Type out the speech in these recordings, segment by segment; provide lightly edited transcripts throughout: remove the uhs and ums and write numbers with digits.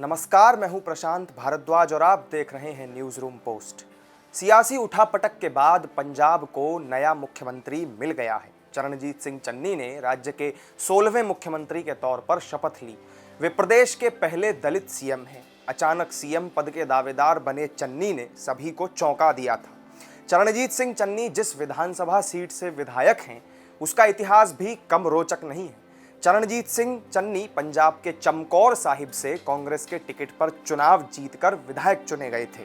नमस्कार, मैं हूं प्रशांत भारद्वाज और आप देख रहे हैं न्यूज़ रूम पोस्ट। सियासी उठापटक के बाद पंजाब को नया मुख्यमंत्री मिल गया है। चरणजीत सिंह चन्नी ने राज्य के 16वें मुख्यमंत्री के तौर पर शपथ ली। वे प्रदेश के पहले दलित सीएम हैं। अचानक सीएम पद के दावेदार बने चन्नी ने सभी को चौंका दिया था। चरणजीत सिंह चन्नी जिस विधानसभा सीट से विधायक हैं, उसका इतिहास भी कम रोचक नहीं है। चरणजीत सिंह चन्नी पंजाब के चमकौर साहिब से कांग्रेस के टिकट पर चुनाव जीतकर विधायक चुने गए थे।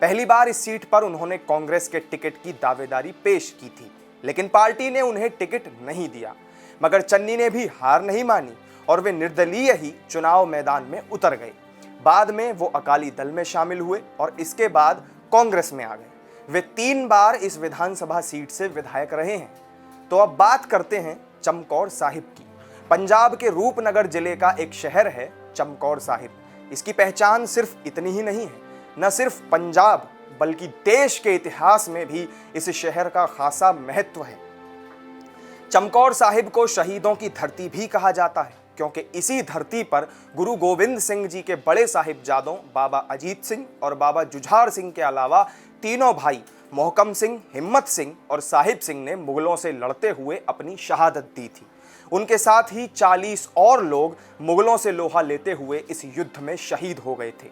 पहली बार इस सीट पर उन्होंने कांग्रेस के टिकट की दावेदारी पेश की थी, लेकिन पार्टी ने उन्हें टिकट नहीं दिया। मगर चन्नी ने भी हार नहीं मानी और वे निर्दलीय ही चुनाव मैदान में उतर गए। बाद में वो अकाली दल में शामिल हुए और इसके बाद कांग्रेस में आ गए। वे 3 बार इस विधानसभा सीट से विधायक रहे हैं। तो अब बात करते हैं चमकौर साहिब की। पंजाब के रूपनगर जिले का एक शहर है चमकौर साहिब। इसकी पहचान सिर्फ इतनी ही नहीं है। न सिर्फ पंजाब बल्कि देश के इतिहास में भी इस शहर का खासा महत्व है। चमकौर साहिब को शहीदों की धरती भी कहा जाता है, क्योंकि इसी धरती पर गुरु गोविंद सिंह जी के बड़े साहिबजादों बाबा अजीत सिंह और बाबा जुझार सिंह के अलावा तीनों भाई मोहकम सिंह, हिम्मत सिंह और साहिब सिंह ने मुगलों से लड़ते हुए अपनी शहादत दी थी। उनके साथ ही 40 और लोग मुगलों से लोहा लेते हुए इस युद्ध में शहीद हो गए थे।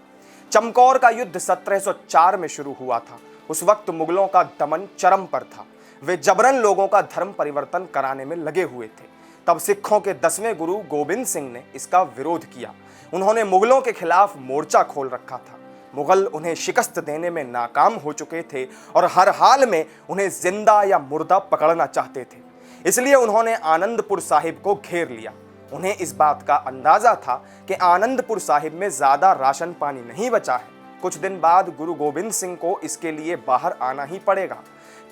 चमकौर का युद्ध 1704 में शुरू हुआ था। उस वक्त मुगलों का दमन चरम पर था। वे जबरन लोगों का धर्म परिवर्तन कराने में लगे हुए थे। तब सिखों के 10वें गुरु गोविंद सिंह ने इसका विरोध किया। उन्होंने मुगलों के खिलाफ मोर्चा खोल रखा था। मुगल उन्हें शिकस्त देने में नाकाम हो चुके थे और हर हाल में उन्हें जिंदा या मुर्दा पकड़ना चाहते थे। इसलिए उन्होंने आनंदपुर साहिब को घेर लिया। उन्हें इस बात का अंदाजा था कि आनंदपुर साहिब में ज्यादा राशन पानी नहीं बचा है। कुछ दिन बाद गुरु गोविंद सिंह को इसके लिए बाहर आना ही पड़ेगा,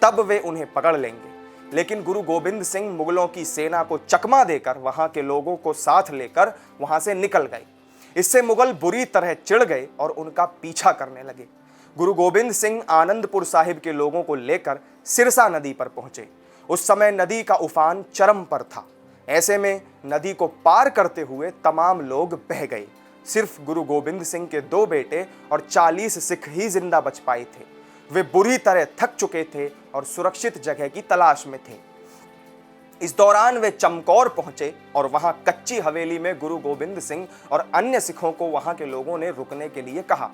तब वे उन्हें पकड़ लेंगे। लेकिन गुरु गोविंद सिंह मुगलों की सेना को चकमा देकर वहां के लोगों को साथ लेकर वहां से निकल गए। इससे मुगल बुरी तरह चिढ़ गए और उनका पीछा करने लगे। गुरु गोविंद सिंह आनंदपुर साहिब के लोगों को लेकर सिरसा नदी पर पहुंचे। उस समय नदी का उफान चरम पर था। ऐसे में नदी को पार करते हुए तमाम लोग बह गए। सिर्फ गुरु गोविंद सिंह के 2 बेटे और 40 सिख ही जिंदा बच पाए थे। वे बुरी तरह थक चुके थे और सुरक्षित जगह की तलाश में थे। इस दौरान वे चमकौर पहुंचे और वहां कच्ची हवेली में गुरु गोविंद सिंह और अन्य सिखों को वहां के लोगों ने रुकने के लिए कहा।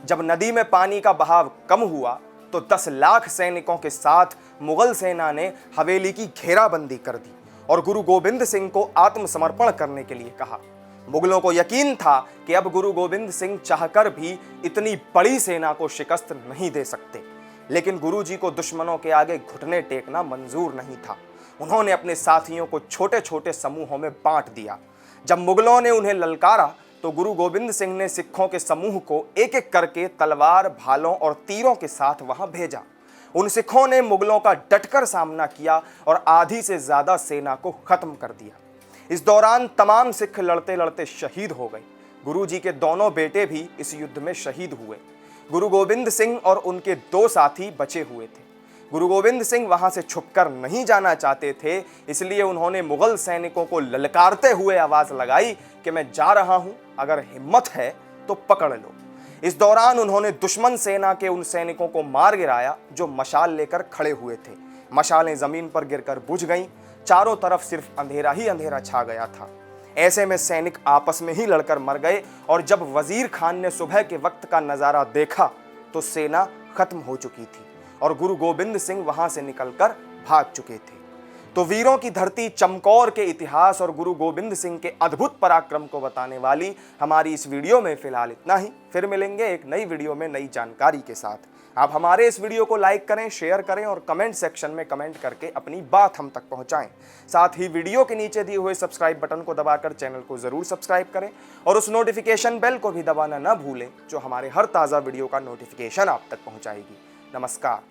जब नदी में पानी का बहाव कम हुआ तो 10 लाख सैनिकों के साथ मुगल सेना ने हवेली की घेराबंदी कर दी और गुरु गोविंद सिंह को आत्मसमर्पण करने के लिए कहा। मुगलों को यकीन था कि अब गुरु गोविंद सिंह चाहकर भी इतनी बड़ी सेना को शिकस्त नहीं दे सकते, लेकिन गुरु जी को दुश्मनों के आगे घुटने टेकना मंजूर नहीं था। उन्होंने अपने साथियों को छोटे छोटे समूहों में बांट दिया। जब मुगलों ने उन्हें ललकारा तो गुरु गोविंद सिंह ने सिखों के समूह को एक एक करके तलवार, भालों और तीरों के साथ वहां भेजा। उन सिखों ने मुगलों का डटकर सामना किया और आधी से ज्यादा सेना को खत्म कर दिया। इस दौरान तमाम सिख लड़ते लड़ते शहीद हो गए। गुरु जी के दोनों बेटे भी इस युद्ध में शहीद हुए। गुरु गोविंद सिंह और उनके 2 साथी बचे हुए थे। गुरु गोविंद सिंह वहां से छुपकर नहीं जाना चाहते थे, इसलिए उन्होंने मुगल सैनिकों को ललकारते हुए आवाज लगाई कि मैं जा रहा हूं, अगर हिम्मत है तो पकड़ लो। इस दौरान उन्होंने दुश्मन सेना के उन सैनिकों को मार गिराया जो मशाल लेकर खड़े हुए थे। मशालें जमीन पर गिरकर बुझ गईं। चारों तरफ सिर्फ अंधेरा ही अंधेरा छा गया था। ऐसे में सैनिक आपस में ही लड़कर मर गए और जब वजीर खान ने सुबह के वक्त का नजारा देखा तो सेना खत्म हो चुकी थी और गुरु गोविंद सिंह वहां से निकलकर भाग चुके थे। तो वीरों की धरती चमकौर के इतिहास और गुरु गोविंद सिंह के अद्भुत पराक्रम को बताने वाली हमारी इस वीडियो में फिलहाल इतना ही। फिर मिलेंगे एक नई वीडियो में नई जानकारी के साथ। आप हमारे इस वीडियो को लाइक करें, शेयर करें और कमेंट सेक्शन में कमेंट करके अपनी बात हम तक पहुंचाएं। साथ ही वीडियो के नीचे दिए हुए सब्सक्राइब बटन को दबाकर चैनल को जरूर सब्सक्राइब करें और उस नोटिफिकेशन बेल को भी दबाना न भूलें, जो हमारे हर ताज़ा वीडियो का नोटिफिकेशन आप तक पहुंचाएगी। नमस्कार।